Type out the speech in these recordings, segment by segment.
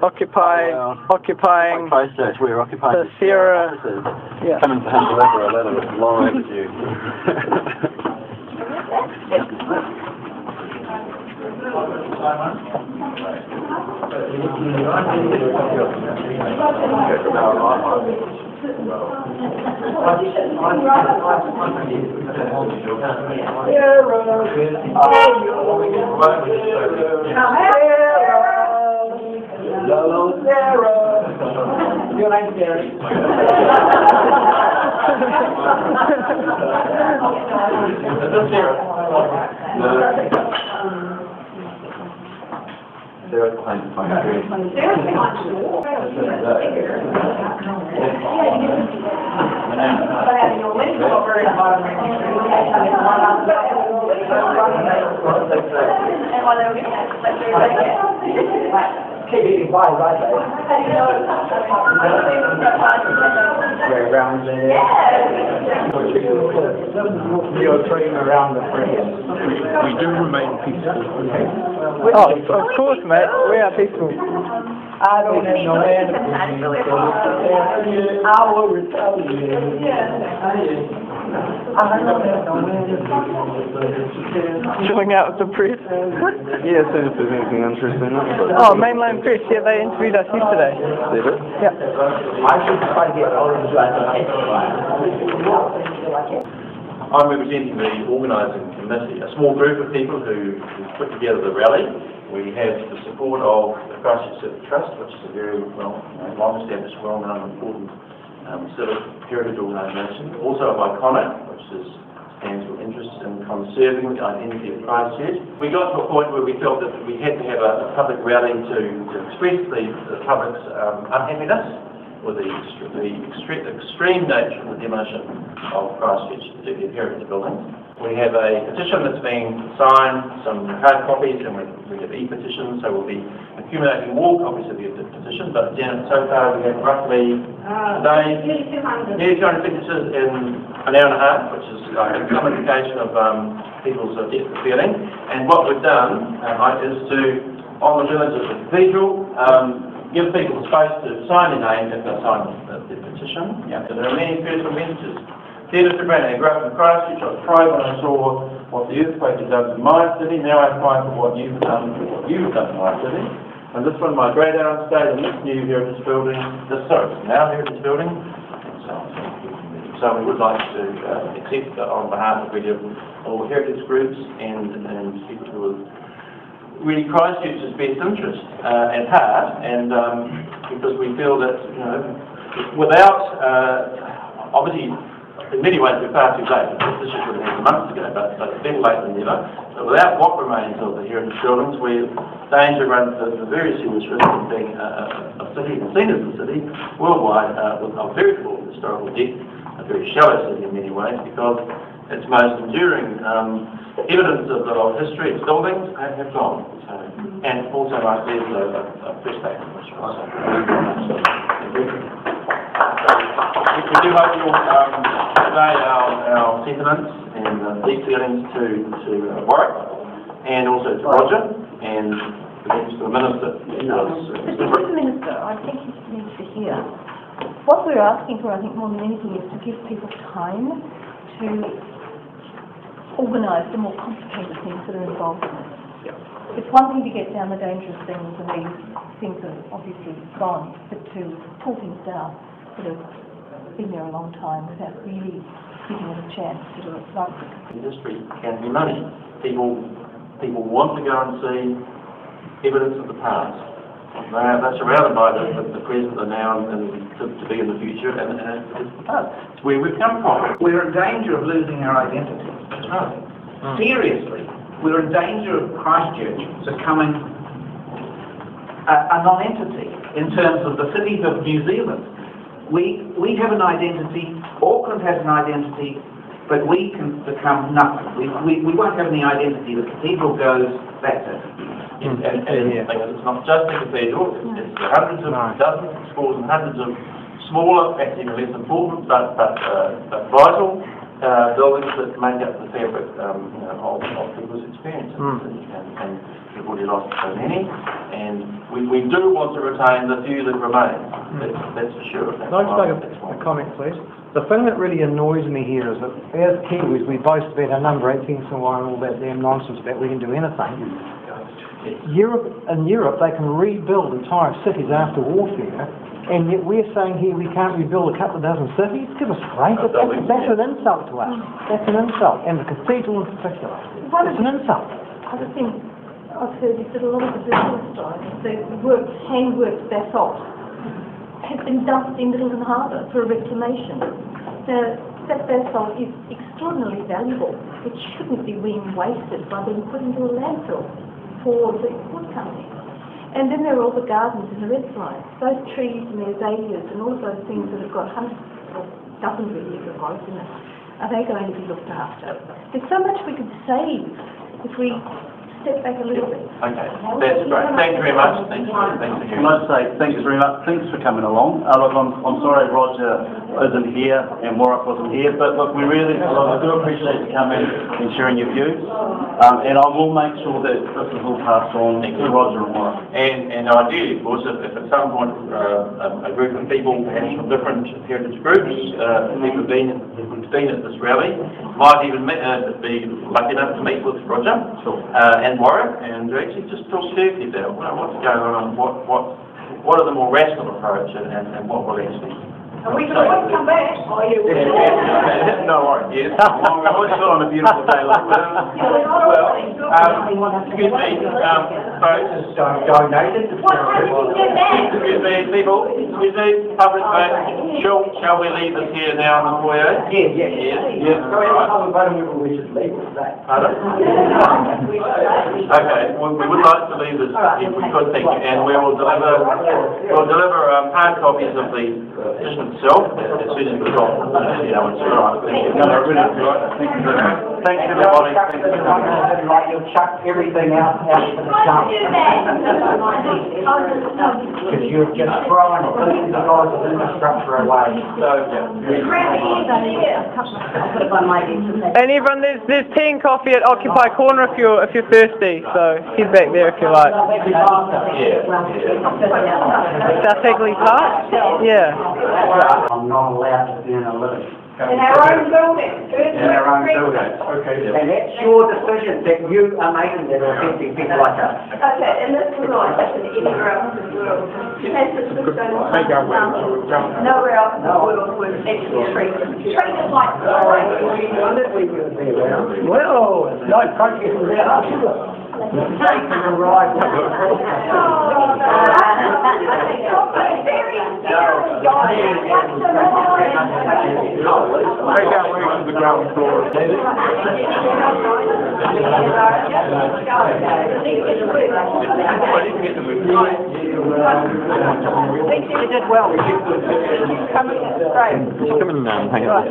Occupying Christchurch, we're occupying the CERA. Yeah. Coming to hand deliver a letter that's long overdue. Hello, Sarah. Your name's Gary. Sarah's behind the phone. Sarah's behind the wall. Keep eating pie, right there. Very round there. You're trading around the frame. We do remain peaceful. Oh, of course, mate. We are peaceful. I don't have no land. I will retaliate. Chilling out with the press. Yeah, as soon as there's anything interesting. Oh, mainland press. Yeah, they interviewed us yesterday. Did it? Yeah. I should try to get all of the I'm representing the organising committee, a small group of people who put together the rally. We have the support of the Christchurch Civic Trust, which is a very long-established, well-known, important civic heritage organisation. Also of OChch, which stands for Interest in Conserving the Identity of Christchurch. We got to a point where we felt that we had to have a public rally to express the public's unhappiness with the extreme nature of the demolition of Christchurch, particularly heritage buildings. We have a petition that's being signed, some hard copies, and we have e-petitions, so we'll be accumulating more copies of the petition, but so far we have roughly today nearly 200 signatures in an hour and a half, which is I think some indication of people's desperate feeling. And what we've done is to, on the village of the cathedral, give people space to sign their name if they sign the petition. Yeah. So there are many personal messages. Dear Mr. Brandon, I grew up in Christchurch. I was proud when I saw what the earthquake had done to my city. Now I'm proud for what you've done to my city. And this one, my great aunt stayed in this new heritage building, now heritage building. So we would like to accept on behalf of all the heritage groups and people who are really Christchurch's best interest at heart, and because we feel that without obviously in many ways we're far too late. This should have happened months ago, but it's better late than never. But without what remains of the heritage buildings, we're danger runs the very serious risk of being a city, seen as a city worldwide with a very full historical debt, a very shallow city in many ways, because its most enduring evidence of history, its buildings have gone. So, and also, like there's a press statement, which also we do hope you will convey our sentiments and deep feelings to Warwick, and also to Roger, and to the Minister. Mr. Minister, I think he needs to hear. What we're asking for, I think, more than anything, is to give people time to organise the more complicated things that are involved in it. It's one thing to get down the dangerous things, and these things are obviously gone, but to pull things down that have been there a long time without really giving it a chance to do it right. History can be money. People want to go and see evidence of the past. They're surrounded by the present, the now, and to be in the future, and it's the past. It's where we've come from. We're in danger of losing our identity. That's right. Seriously, we're in danger of Christchurch becoming a non-entity in terms of the cities of New Zealand. We have an identity, Auckland has an identity, but we can become nothing. We won't have any identity. The cathedral goes, that's it. And it's not just the cathedral, it's the hundreds of dozens of schools and hundreds of smaller, perhaps even less important, but vital buildings that make up the fabric of people's experience in the city. And we've already lost so many, and we do want to retain the few that remain. That's for sure. Can I just make a comment, please? The thing that really annoys me here is that as Kiwis, we boast about our number 8 things and all that damn nonsense about we can do anything. In Europe, they can rebuild entire cities after warfare, and yet we're saying here we can't rebuild a couple of dozen cities. Give us a break. That's an insult to us. That's an insult, and the cathedral in particular. It's an insult. Other thing I've heard is that a lot of the business guys, the hand-worked basalt, has been dumped in Middleton Harbour for reclamation. Now, that basalt is extraordinarily valuable. It shouldn't be being wasted by being put into a landfill for the wood company. And then there are all the gardens and the restaurants. Those trees and the azaleas and all of those things that have got hundreds or dozens of years of growth in them, are they going to be looked after? There's so much we could save if we step back a little bit. Okay, that's great. Thank you very much. Thanks for Can I say thanks very much? Thanks for coming along. Look, I'm sorry Roger isn't here and Warwick wasn't here, but look, I do appreciate you coming and sharing your views. And I will make sure that this is all passed on to Roger and Warwick. And ideally, of course, if at some point a group of people, perhaps from different heritage groups, who've been at this rally, might even be lucky enough to meet with Roger and Warwick, and actually just talk seriously about what's going on, what are the more rational approach, and what will actually. And we can always come back. Oh, yeah. No worries. Yes. We're still on a beautiful day like this. Excuse me, folks. Donated. Excuse me, people. Excuse me, public vote. Shall we leave this here now in the foyer? Yes. So every time we vote, we should leave it today. Pardon? Okay. We would like to leave this if we could, thank you, and we will deliver. We'll deliver hard copies of the petition itself as soon as we've got it's all right. Thanks everybody. Like you'll chuck everything out of the dump. Because you're just throwing billions of dollars of infrastructure away. And everyone, there's tea and coffee at Occupy Corner if you're thirsty. So head back there if you like. South Hagley Park? Yeah. I'm not allowed to earn a living. In our own building. In our own building. Okay. And that's your decision that you are making that are affecting people like us. Okay, and this is not anywhere else in the world. That's the system. Nowhere else in the world was actually treated like well, no protest without us. Taking a ride. Take out way to the ground floor. You did well. Coming straight. Coming down, hang on.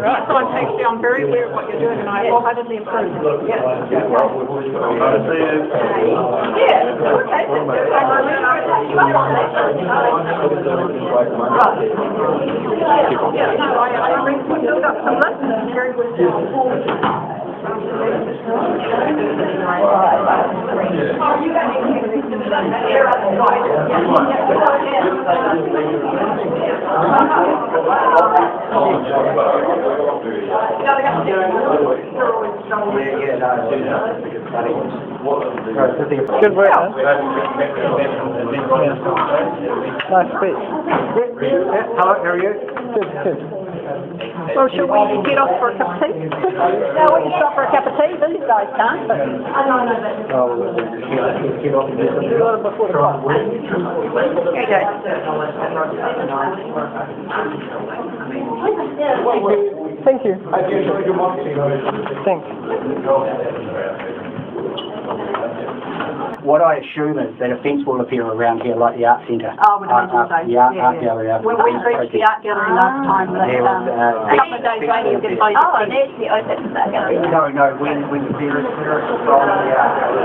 Right, so I'm very aware of what you're doing and I wholeheartedly approve. Yes. Good work, man. Nice speech. Hello, how are you? Good. Well, shall we get off for a cup of tea? No, we can stop for a cup of tea. These guys can't. But... I don't know that. Get off and do it before the clock. Okay. Thank you. Thanks. What I assume is that a fence will appear around here like the art centre. Oh, with the art gallery. When we reached the art gallery last time, a couple of days later you can find the art gallery. No, when there is control of the art gallery.